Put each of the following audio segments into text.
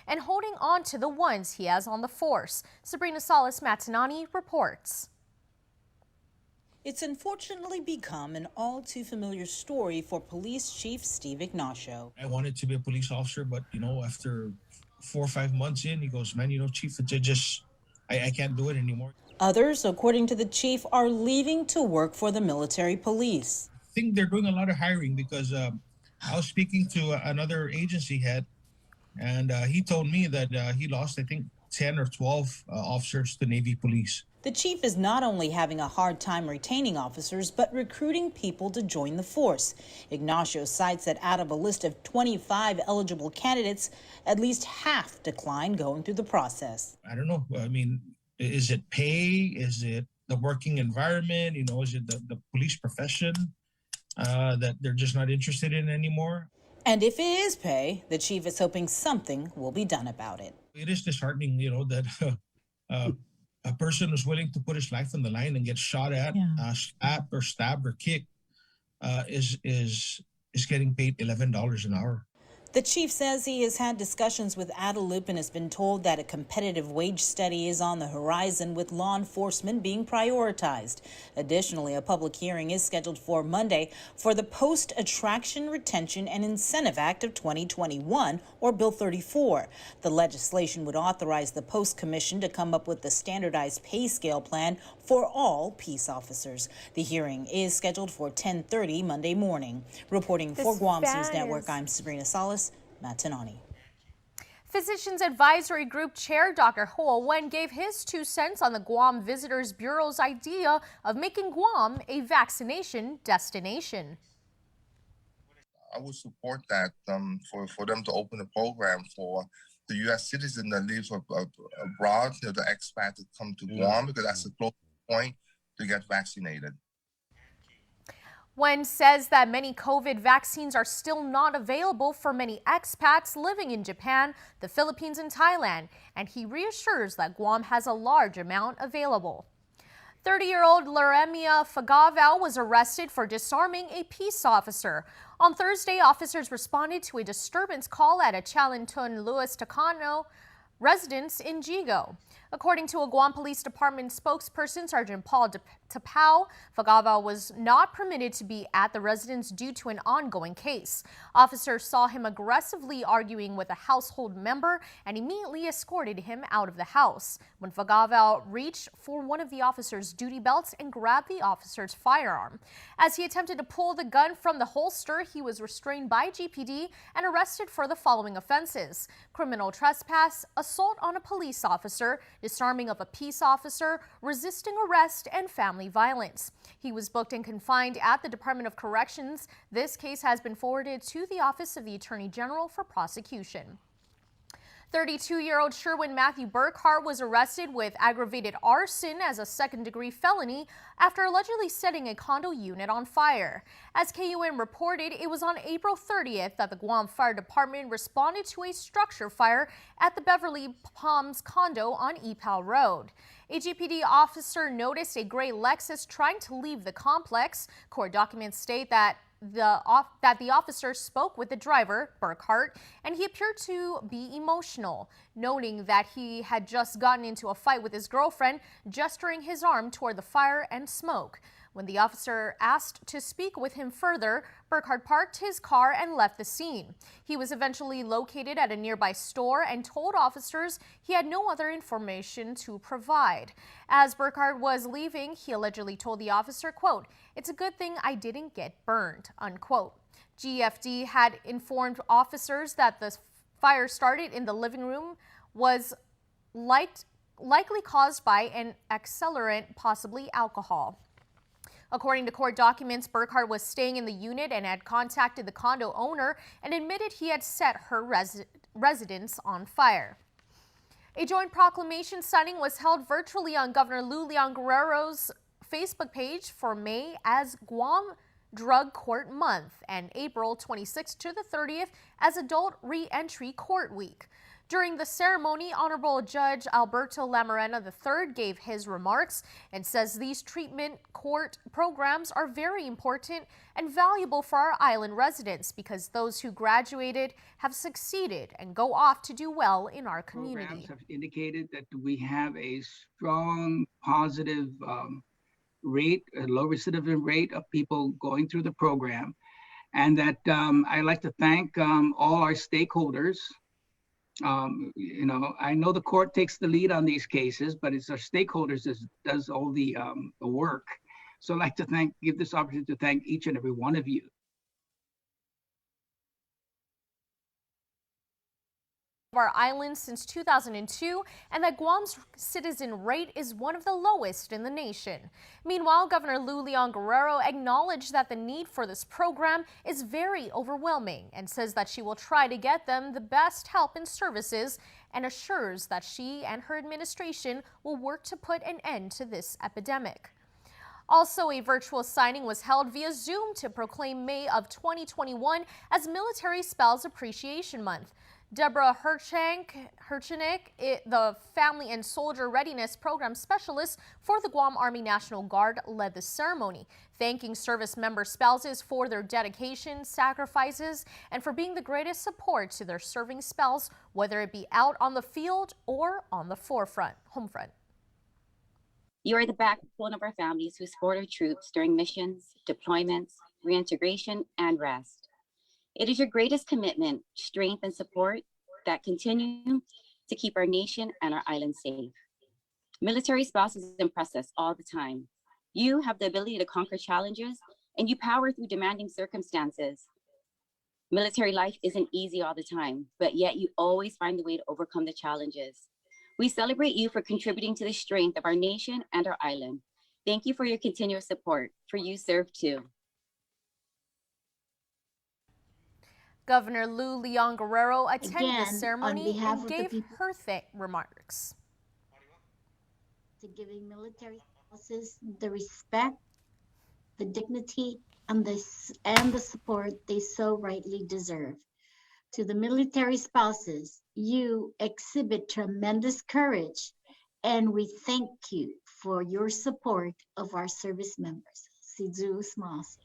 and holding on to the ones he has on the force. Sabrina Salas-Matanani reports. It's unfortunately become an all too familiar story for Police Chief Steve Ignacio. I wanted to be a police officer, but after 4 or 5 months in, he goes, "Man, Chief, I can't do it anymore." Others, according to the chief, are leaving to work for the military police. I think they're doing a lot of hiring because I was speaking to another agency head, and he told me that he lost, I think, 10 or 12 officers to Navy police. The chief is not only having a hard time retaining officers, but recruiting people to join the force. Ignacio cites that out of a list of 25 eligible candidates, at least half declined going through the process. I don't know. I mean, is it pay? Is it the working environment? Is it the police profession that they're just not interested in anymore? And if it is pay, the chief is hoping something will be done about it. It is disheartening, that a person who's willing to put his life on the line and get shot at, slapped or stabbed or kicked, is getting paid $11 an hour. The chief says he has had discussions with Adelup and has been told that a competitive wage study is on the horizon, with law enforcement being prioritized. Additionally, a public hearing is scheduled for Monday for the Post-Attraction, Retention and Incentive Act of 2021, or Bill 34. The legislation would authorize the Post Commission to come up with the standardized pay scale plan for all peace officers. The hearing is scheduled for 10:30 Monday morning. Reporting for Guam News Network, I'm Sabrina Salas-Matanani. Physicians Advisory Group Chair Dr. Ho Wen gave his 2 cents on the Guam Visitors Bureau's idea of making Guam a vaccination destination. I would support that for them to open a program for the U.S. citizen that lives abroad, the expats that come to Guam, because that's a close point to get vaccinated. Wen says that many COVID vaccines are still not available for many expats living in Japan, the Philippines, and Thailand, and he reassures that Guam has a large amount available. 30-year-old Leremia Fagavao was arrested for disarming a peace officer. On Thursday, officers responded to a disturbance call at a Chalintun Luis Tacano residence in Jigo. According to a Guam Police Department spokesperson, Sergeant Paul Tapao, Fagava was not permitted to be at the residence due to an ongoing case. Officers saw him aggressively arguing with a household member and immediately escorted him out of the house. When Fagava reached for one of the officer's duty belts and grabbed the officer's firearm. As he attempted to pull the gun from the holster, he was restrained by GPD and arrested for the following offenses: criminal trespass, assault on a police officer, disarming of a peace officer, resisting arrest, and family violence. He was booked and confined at the Department of Corrections. This case has been forwarded to the Office of the Attorney General for prosecution. 32-year-old Sherwin Matthew Burkhart was arrested with aggravated arson as a second-degree felony after allegedly setting a condo unit on fire. As KUAM reported, it was on April 30th that the Guam Fire Department responded to a structure fire at the Beverly Palms condo on Epal Road. A GPD officer noticed a gray Lexus trying to leave the complex. Court documents state that the officer spoke with the driver, Burkhart, and he appeared to be emotional, noting that he had just gotten into a fight with his girlfriend, gesturing his arm toward the fire and smoke. When the officer asked to speak with him further, Burkhart parked his car and left the scene. He was eventually located at a nearby store and told officers he had no other information to provide. As Burkhart was leaving, he allegedly told the officer, quote, "It's a good thing I didn't get burned," unquote. GFD had informed officers that the fire started in the living room was likely caused by an accelerant, possibly alcohol. According to court documents, Burkhart was staying in the unit and had contacted the condo owner and admitted he had set her residence on fire. A joint proclamation signing was held virtually on Governor Lou Leon Guerrero's Facebook page for May as Guam Drug Court Month and April 26th to the 30th as Adult Re-Entry Court Week. During the ceremony, Honorable Judge Alberto Lamarena III gave his remarks and says these treatment court programs are very important and valuable for our island residents because those who graduated have succeeded and go off to do well in our community. Programs have indicated that we have a strong positive rate, a low recidivism rate of people going through the program. And that I'd like to thank all our stakeholders. I know the court takes the lead on these cases, but it's our stakeholders that does all the work. So I'd like to give this opportunity to thank each and every one of you. Our island since 2002, and that Guam's citizen rate is one of the lowest in the nation. Meanwhile, Governor Lou Leon Guerrero acknowledged that the need for this program is very overwhelming and says that she will try to get them the best help and services and assures that she and her administration will work to put an end to this epidemic. Also, a virtual signing was held via Zoom to proclaim May of 2021 as Military Spouse Appreciation Month. Deborah Herchenik, the Family and Soldier Readiness Program Specialist for the Guam Army National Guard, led the ceremony, thanking service member spouses for their dedication, sacrifices, and for being the greatest support to their serving spouse, whether it be out on the field or on the home front. You are the backbone of our families who support our troops during missions, deployments, reintegration, and rest. It is your greatest commitment, strength, and support that continue to keep our nation and our island safe. Military spouses impress us all the time. You have the ability to conquer challenges, and you power through demanding circumstances. Military life isn't easy all the time, but yet you always find the way to overcome the challenges. We celebrate you for contributing to the strength of our nation and our island. Thank you for your continuous support, for you serve too. Governor Lou Leon Guerrero attended the Again, ceremony on behalf and of the gave people- her remarks. To giving military spouses the respect, the dignity, and the support they so rightly deserve. To the military spouses, you exhibit tremendous courage, and we thank you for your support of our service members. Sidzu Smasi.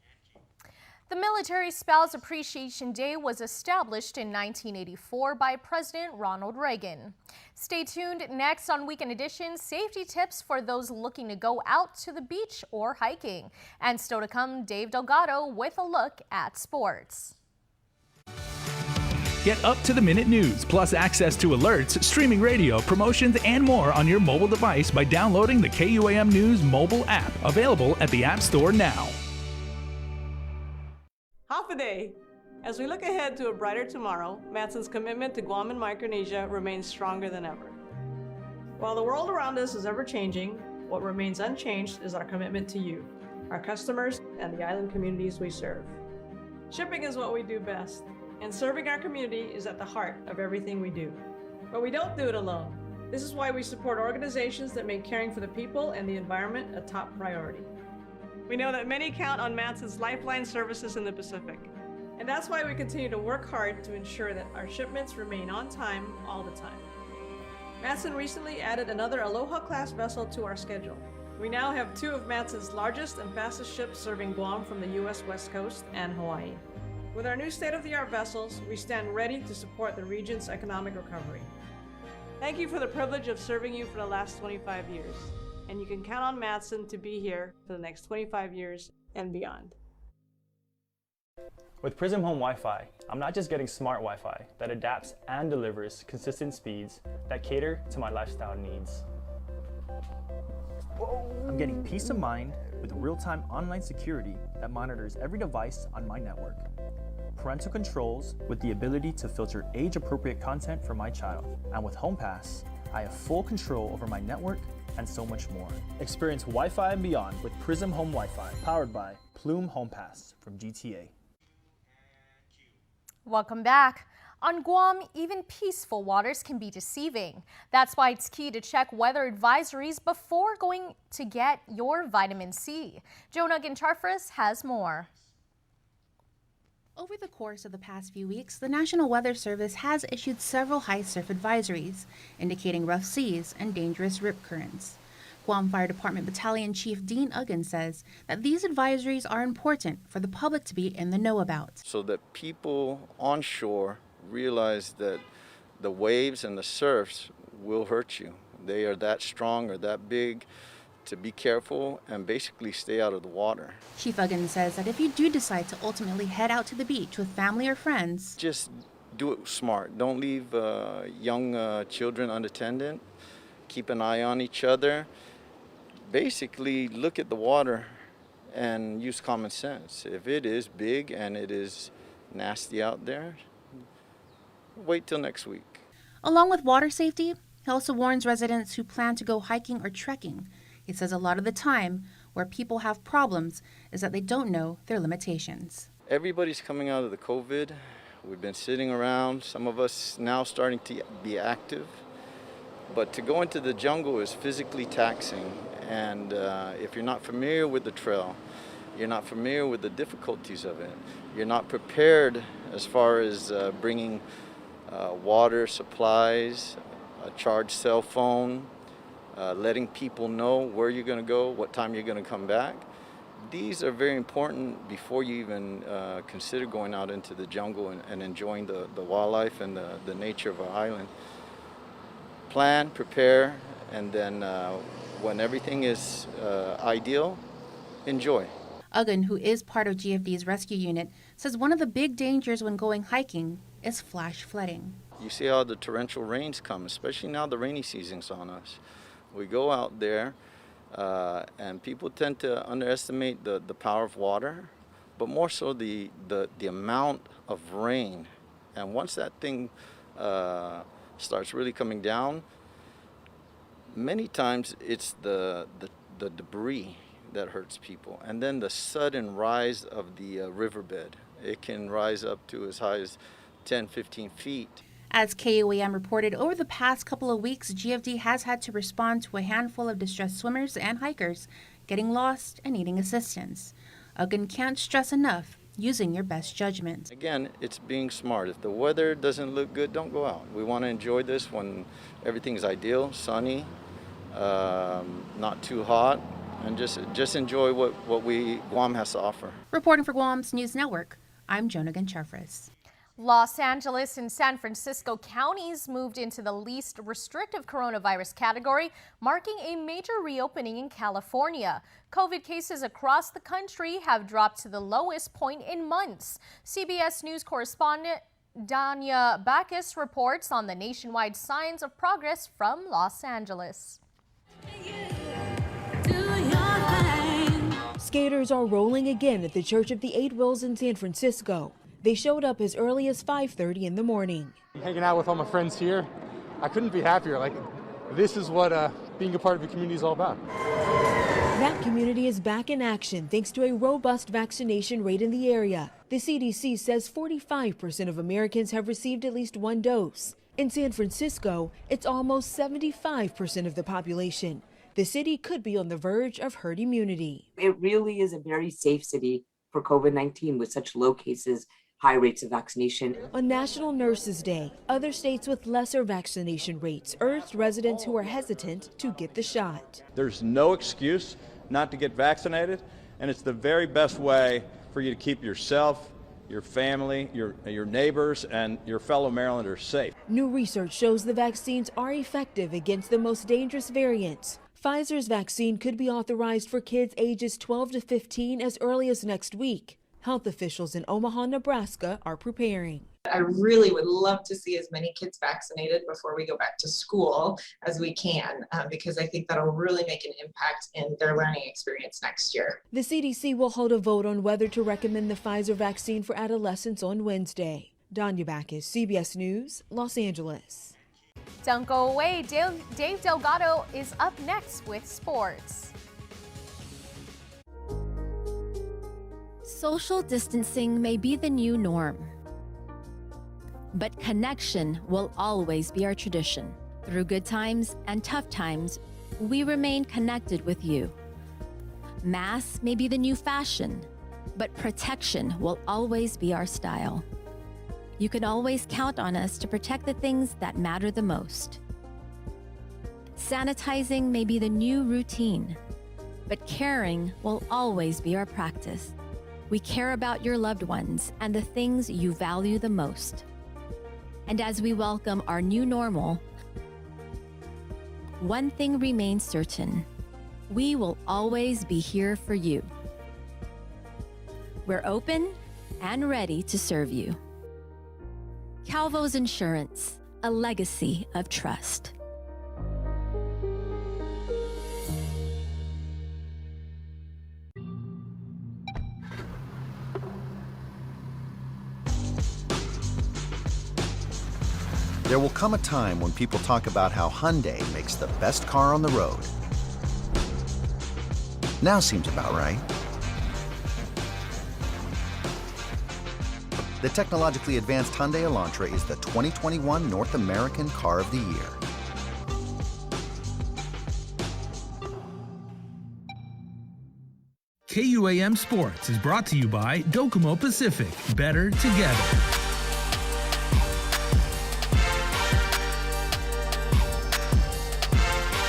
The Military Spouse Appreciation Day was established in 1984 by President Ronald Reagan. Stay tuned next on Weekend Edition, safety tips for those looking to go out to the beach or hiking. And still to come, Dave Delgado with a look at sports. Get up-to-the-minute news, plus access to alerts, streaming radio, promotions, and more on your mobile device by downloading the KUAM News mobile app, available at the App Store now. Half a day. As we look ahead to a brighter tomorrow, Matson's commitment to Guam and Micronesia remains stronger than ever. While the world around us is ever-changing, what remains unchanged is our commitment to you, our customers, and the island communities we serve. Shipping is what we do best, and serving our community is at the heart of everything we do. But we don't do it alone. This is why we support organizations that make caring for the people and the environment a top priority. We know that many count on Matson's lifeline services in the Pacific, and that's why we continue to work hard to ensure that our shipments remain on time all the time. Matson recently added another Aloha-class vessel to our schedule. We now have two of Matson's largest and fastest ships serving Guam from the U.S. West Coast and Hawaii. With our new state-of-the-art vessels, we stand ready to support the region's economic recovery. Thank you for the privilege of serving you for the last 25 years. And you can count on Matson to be here for the next 25 years and beyond. With Prism Home Wi-Fi, I'm not just getting smart Wi-Fi that adapts and delivers consistent speeds that cater to my lifestyle needs. I'm getting peace of mind with real-time online security that monitors every device on my network. Parental controls with the ability to filter age-appropriate content for my child. And with HomePass, I have full control over my network and so much more. Experience Wi-Fi and beyond with Prism Home Wi-Fi, powered by Plume HomePass from GTA. Welcome back. On Guam, even peaceful waters can be deceiving. That's why it's key to check weather advisories before going to get your vitamin C. Jonah Gincharfris has more. Over the course of the past few weeks, the National Weather Service has issued several high surf advisories, indicating rough seas and dangerous rip currents. Guam Fire Department Battalion Chief Dean Uggan says that these advisories are important for the public to be in the know about. So that people on shore realize that the waves and the surfs will hurt you. They are that strong or that big, to be careful and basically stay out of the water. Chief Uggan says that if you do decide to ultimately head out to the beach with family or friends, just do it smart. Don't leave young children unattended. Keep an eye on each other. Basically, look at the water and use common sense. If it is big and it is nasty out there, wait till next week. Along with water safety, he also warns residents who plan to go hiking or trekking. He says a lot of the time where people have problems is that they don't know their limitations. Everybody's coming out of the COVID. We've been sitting around, some of us now starting to be active. But to go into the jungle is physically taxing. And if you're not familiar with the trail, you're not familiar with the difficulties of it, you're not prepared as far as bringing water, supplies, a charged cell phone, letting people know where you're going to go, what time you're going to come back. These are very important before you even consider going out into the jungle and enjoying the wildlife and the nature of our island. Plan, prepare, and then when everything is ideal, enjoy. Uggan, who is part of GFD's rescue unit, says one of the big dangers when going hiking is flash flooding. You see how the torrential rains come, especially now the rainy season's on us. We go out there and people tend to underestimate the power of water, but more so the amount of rain. And once that thing starts really coming down, many times it's the debris that hurts people. And then the sudden rise of the riverbed. It can rise up to as high as 10, 15 feet. As KUAM reported, over the past couple of weeks, GFD has had to respond to a handful of distressed swimmers and hikers getting lost and needing assistance. Uggan can't stress enough using your best judgment. Again, it's being smart. If the weather doesn't look good, don't go out. We want to enjoy this when everything's ideal, sunny, not too hot, and just enjoy what Guam has to offer. Reporting for Guam's News Network, I'm Jonah Gonchafres. Los Angeles and San Francisco counties moved into the least restrictive coronavirus category, marking a major reopening in California. COVID cases across the country have dropped to the lowest point in months. CBS News correspondent Danya Bacchus reports on the nationwide signs of progress from Los Angeles. Skaters are rolling again at the Church of the Eight Wills in San Francisco. They showed up as early as 5:30 in the morning. Hanging out with all my friends here, I couldn't be happier. This is what being a part of the community is all about. That community is back in action thanks to a robust vaccination rate in the area. The CDC says 45% of Americans have received at least one dose. In San Francisco, it's almost 75% of the population. The city could be on the verge of herd immunity. It really is a very safe city for COVID-19 with such low cases, high rates of vaccination. On National Nurses Day, other states with lesser vaccination rates urged residents who are hesitant to get the shot. There's no excuse not to get vaccinated, and it's the very best way for you to keep yourself, your family, your neighbors, and your fellow Marylanders safe. New research shows the vaccines are effective against the most dangerous variants. Pfizer's vaccine could be authorized for kids ages 12 to 15 as early as next week. Health officials in Omaha, Nebraska are preparing. I really would love to see as many kids vaccinated before we go back to school as we can, because I think that'll really make an impact in their learning experience next year. The CDC will hold a vote on whether to recommend the Pfizer vaccine for adolescents on Wednesday. Danya Bacchus, CBS News, Los Angeles. Don't go away. Dave Delgado is up next with sports. Social distancing may be the new norm, but connection will always be our tradition. Through good times and tough times, we remain connected with you. Masks may be the new fashion, but protection will always be our style. You can always count on us to protect the things that matter the most. Sanitizing may be the new routine, but caring will always be our practice. We care about your loved ones and the things you value the most. And as we welcome our new normal, one thing remains certain: we will always be here for you. We're open and ready to serve you. Calvo's Insurance, a legacy of trust. There will come a time when people talk about how Hyundai makes the best car on the road. Now seems about right. The technologically advanced Hyundai Elantra is the 2021 North American Car of the Year. KUAM Sports is brought to you by Docomo Pacific. Better together.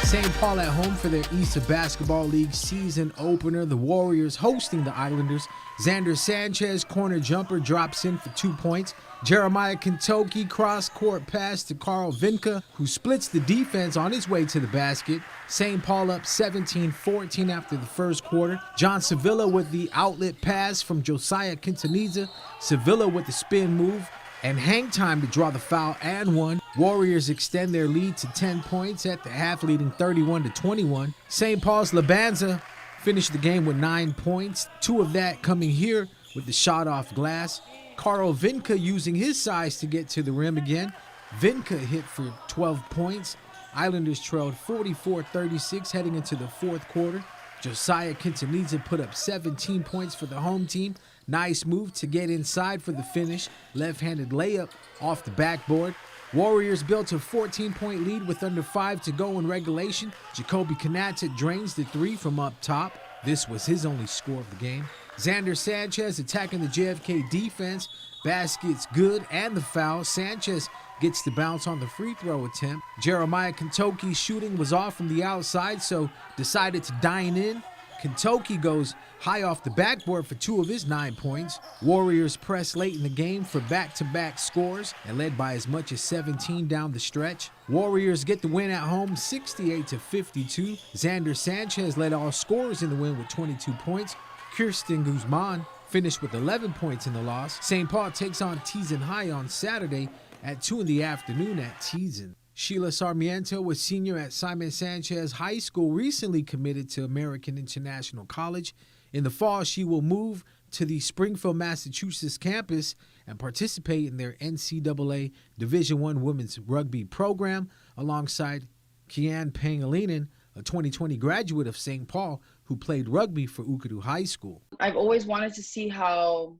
St. Paul at home for their East Basketball League season opener. The Warriors hosting the Islanders. Xander Sanchez, corner jumper, drops in for 2 points. Jeremiah Kentucky, cross-court pass to Carl Vinca, who splits the defense on his way to the basket. St. Paul up 17-14 after the first quarter. John Sevilla with the outlet pass from Josiah Quintanilla. Sevilla with the spin move and hang time to draw the foul and one. Warriors extend their lead to 10 points at the half, leading 31-21. St. Paul's Labanza finished the game with 9 points, 2 of that coming here with the shot off glass. Carl Vinca using his size to get to the rim again. Vinca hit for 12 points. Islanders trailed 44-36 heading into the fourth quarter. Josiah Quintanilla put up 17 points for the home team. Nice move to get inside for the finish. Left-handed layup off the backboard. Warriors built a 14-point lead with under 5 to go in regulation. Jacoby Konata drains the 3 from up top. This was his only score of the game. Xander Sanchez attacking the JFK defense. Basket's good and the foul. Sanchez gets the bounce on the free throw attempt. Jeremiah Kentucky's shooting was off from the outside, so decided to dine in. Kentucky goes high off the backboard for 2 of his 9 points. Warriors press late in the game for back-to-back scores and led by as much as 17 down the stretch. Warriors get the win at home 68-52. Xander Sanchez led all scorers in the win with 22 points. Kirsten Guzman finished with 11 points in the loss. St. Paul takes on Teasan High on Saturday at 2 in the afternoon at Teasan. Sheila Sarmiento, a senior at Simon Sanchez High School, recently committed to American International College. In the fall, she will move to the Springfield, Massachusetts campus and participate in their NCAA Division I women's rugby program alongside Kian Pangilinan, a 2020 graduate of St. Paul who played rugby for Ukadu High School. I've always wanted to see how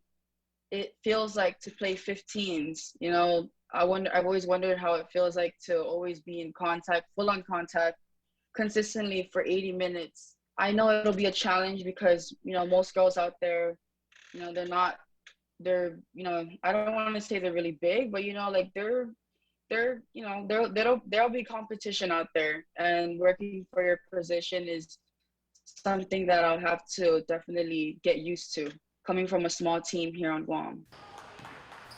it feels like to play 15s. You know, I've always wondered how it feels like to always be in contact, full-on contact, consistently for 80 minutes. I know it'll be a challenge because, you know, most girls out there, you know, they're, you know, I don't want to say they're really big, but, you know, like there'll be competition out there, and working for your position is something that I'll have to definitely get used to, coming from a small team here on Guam.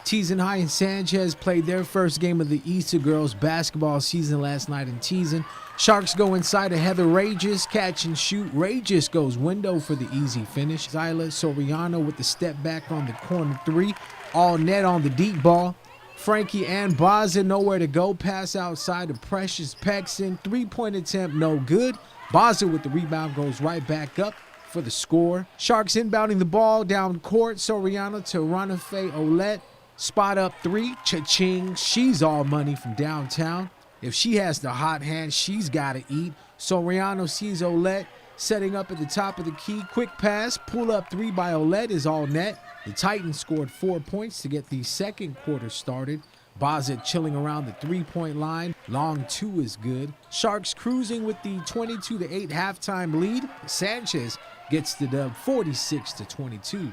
Teasan High and Sanchez played their first game of the Easter girls basketball season last night in Teasan. Sharks go inside to Heather Regis, catch and shoot. Regis goes window for the easy finish. Zyla Soriano with the step back on the corner 3. All net on the deep ball. Frankie Ann Baza nowhere to go. Pass outside to Precious Pexon. 3-point attempt, no good. Baza with the rebound goes right back up for the score. Sharks inbounding the ball down court. Soriano to Ranafe Olette. Spot up 3, cha-ching, she's all money from downtown. If she has the hot hand, she's got to eat. Soriano sees Olette setting up at the top of the key. Quick pass, pull up 3 by Olette is all net. The Titans scored 4 points to get the second quarter started. Baza chilling around the 3-point line. Long 2 is good. Sharks cruising with the 22-8 halftime lead. Sanchez gets the dub 46-22.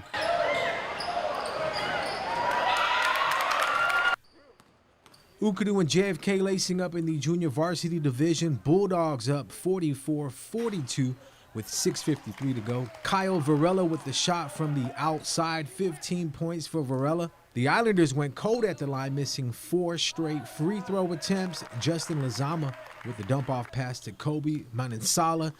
Ukadu and JFK lacing up in the junior varsity division. Bulldogs up 44-42 with 6:53 to go. Kyle Varela with the shot from the outside, 15 points for Varela. The Islanders went cold at the line, missing 4 straight free throw attempts. Justin Lazama with the dump-off pass to Kobe Manansala.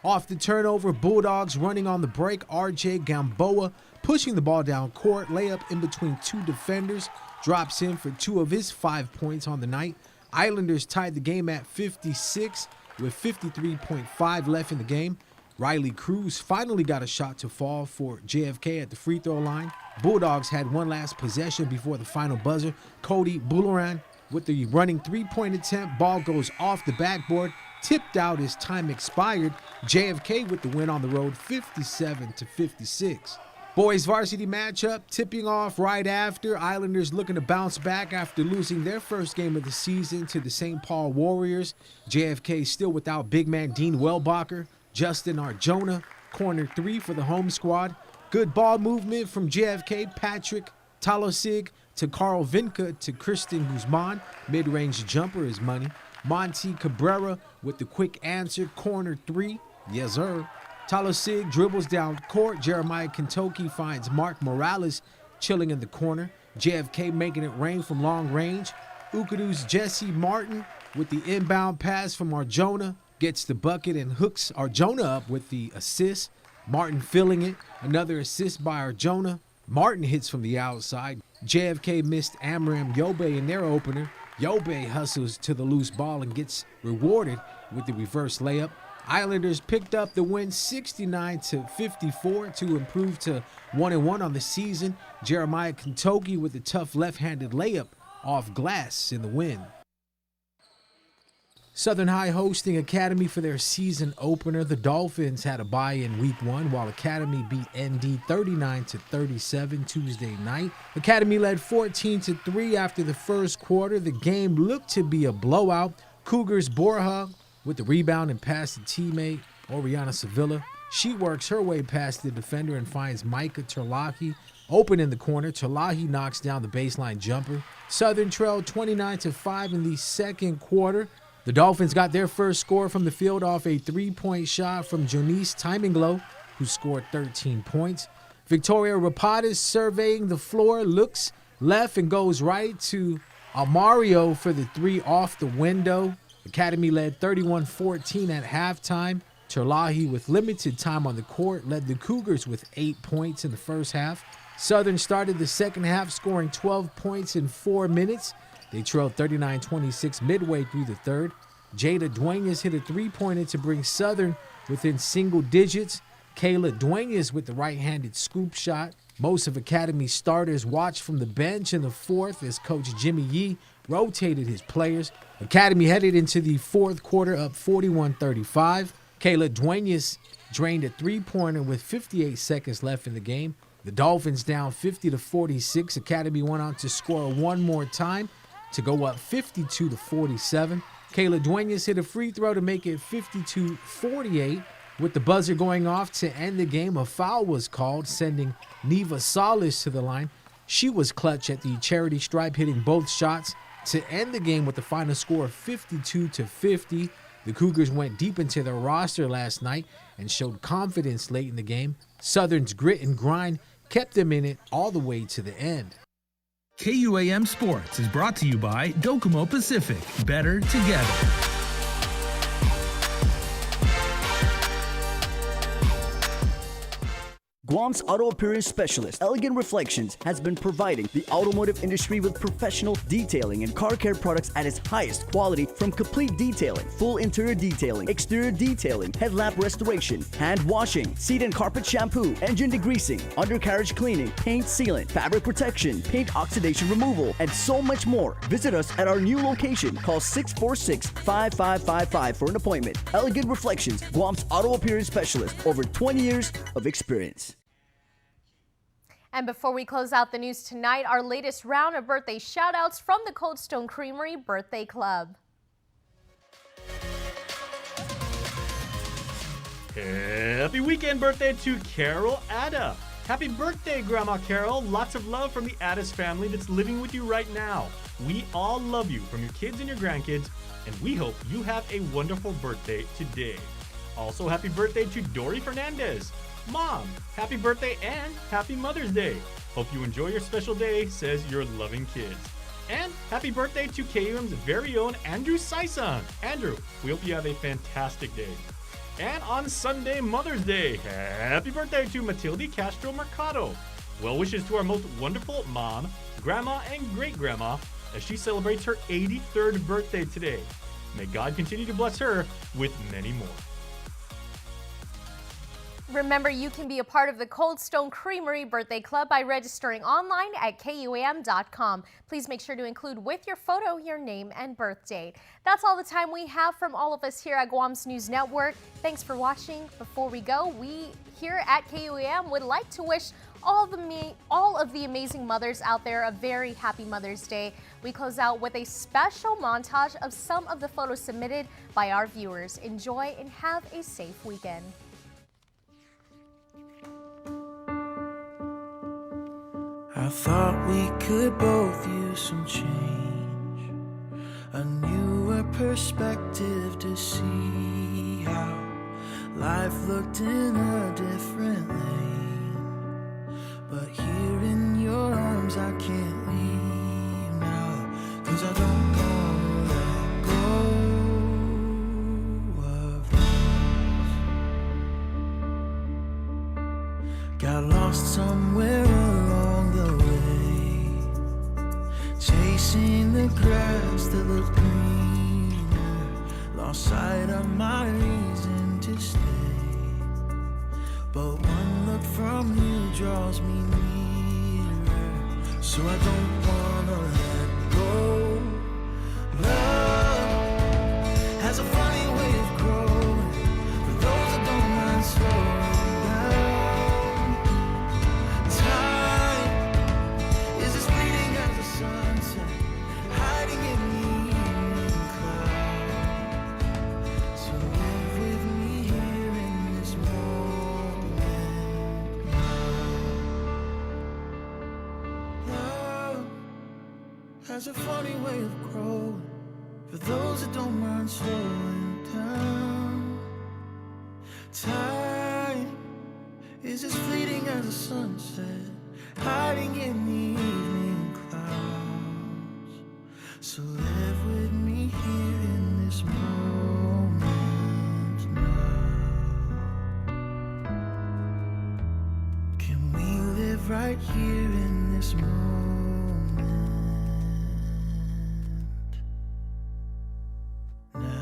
Off the turnover, Bulldogs running on the break. RJ Gamboa pushing the ball down court. Layup in between 2 defenders. Drops in for 2 of his 5 points on the night. Islanders tied the game at 56 with 53.5 left in the game. Riley Cruz finally got a shot to fall for JFK at the free throw line. Bulldogs had one last possession before the final buzzer. Cody Bularan with the running 3-point attempt. Ball goes off the backboard, tipped out as time expired. JFK with the win on the road, 57-56. Boys varsity matchup tipping off right after. Islanders looking to bounce back after losing their first game of the season to the St. Paul Warriors. JFK still without big man Dean Wellbacher. Justin Arjona, corner 3 for the home squad. Good ball movement from JFK, Patrick Talosig to Carl Vinca to Kristen Guzman. Mid-range jumper is money. Monty Cabrera with the quick answer, corner 3. Yes, sir. Talosig dribbles down court. Jeremiah Kentucky finds Mark Morales chilling in the corner. JFK making it rain from long range. Ukadu's Jesse Martin with the inbound pass from Arjona. Gets the bucket and hooks Arjona up with the assist. Martin filling it. Another assist by Arjona. Martin hits from the outside. JFK missed Amram Yobe in their opener. Yobe hustles to the loose ball and gets rewarded with the reverse layup. Islanders picked up the win 69-54 to improve to 1-1 on the season. Jeremiah Kentucky with a tough left-handed layup off glass in the win. Southern High hosting Academy for their season opener. The Dolphins had a bye in week 1 while Academy beat ND 39-37 Tuesday night. Academy led 14-3 after the first quarter. The game looked to be a blowout. Cougars Borja with the rebound and pass to teammate Oriana Sevilla. She works her way past the defender and finds Micah Terlahi open in the corner. Terlahi knocks down the baseline jumper. Southern trailed 29-5 in the second quarter. The Dolphins got their first score from the field off a 3-point shot from Jonice Timinglow, who scored 13 points. Victoria Rapadas surveying the floor, looks left and goes right to Amario for the 3 off the window. Academy led 31-14 at halftime. Terlahi, with limited time on the court, led the Cougars with 8 points in the first half. Southern started the second half scoring 12 points in 4 minutes. They trailed 39-26 midway through the third. Jada Duenas hit a 3-pointer to bring Southern within single digits. Kayla Duenas with the right-handed scoop shot. Most of Academy's starters watched from the bench in the fourth as Coach Jimmy Yee rotated his players. Academy headed into the fourth quarter up 41-35. Kayla Duenas drained a 3-pointer with 58 seconds left in the game. The Dolphins down 50-46. Academy went on to score one more time to go up 52-47. Kayla Duenas hit a free throw to make it 52-48. With the buzzer going off to end the game, a foul was called, sending Neva Solis to the line. She was clutch at the charity stripe, hitting both shots to end the game with the final score of 52-50. The Cougars went deep into their roster last night and showed confidence late in the game. Southern's grit and grind kept them in it all the way to the end. KUAM Sports is brought to you by Docomo Pacific. Better together. Guam's auto appearance specialist, Elegant Reflections, has been providing the automotive industry with professional detailing and car care products at its highest quality, from complete detailing, full interior detailing, exterior detailing, headlamp restoration, hand washing, seat and carpet shampoo, engine degreasing, undercarriage cleaning, paint sealant, fabric protection, paint oxidation removal, and so much more. Visit us at our new location. Call 646-5555 for an appointment. Elegant Reflections, Guam's auto appearance specialist, over 20 years of experience. And before we close out the news tonight, our latest round of birthday shout-outs from the Cold Stone Creamery Birthday Club. Hello. Happy weekend birthday to Carol Ada. Happy birthday, Grandma Carol. Lots of love from the Addis family that's living with you right now. We all love you, from your kids and your grandkids, and we hope you have a wonderful birthday today. Also, happy birthday to Dory Fernandez. Mom, happy birthday and happy Mother's Day. Hope you enjoy your special day, says your loving kids. And happy birthday to KUAM's very own Andrew Saison. Andrew, we hope you have a fantastic day. And on Sunday, Mother's Day, happy birthday to Matilde Castro Mercado. Well wishes to our most wonderful mom, grandma, and great-grandma as she celebrates her 83rd birthday today. May God continue to bless her with many more. Remember, you can be a part of the Cold Stone Creamery Birthday Club by registering online at KUAM.com. Please make sure to include with your photo your name and birth date. That's all the time we have from all of us here at Guam's News Network. Thanks for watching. Before we go, we here at KUAM would like to wish all of the amazing mothers out there a very happy Mother's Day. We close out with a special montage of some of the photos submitted by our viewers. Enjoy and have a safe weekend. I thought we could both use some change, a newer perspective to see how life looked in a different lane. But here in your arms I can't leave now, 'cause I don't wanna let go of this. Got lost somewhere along the way, chasing the grass that looked greener, lost sight of my reason to stay. But one look from you draws me nearer, so I don't wanna let go. Love has a funny way of growing, for those that don't mind slowing down. Time is as fleeting as the sunset, hiding in the evening cloud. So live with me here in this moment now. Love has a funny way of growing, for those that don't mind slowing down. Time is as fleeting as the sunset, hiding in the evening clouds. So live with me here in this moment now. Can we live right here in this moment now?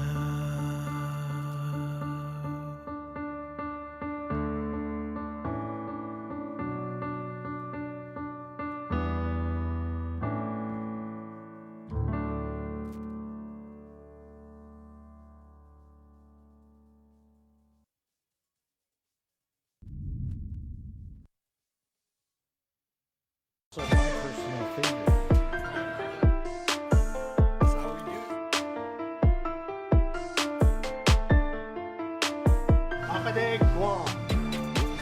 So my personal favorite. That's how we do it. Papadig.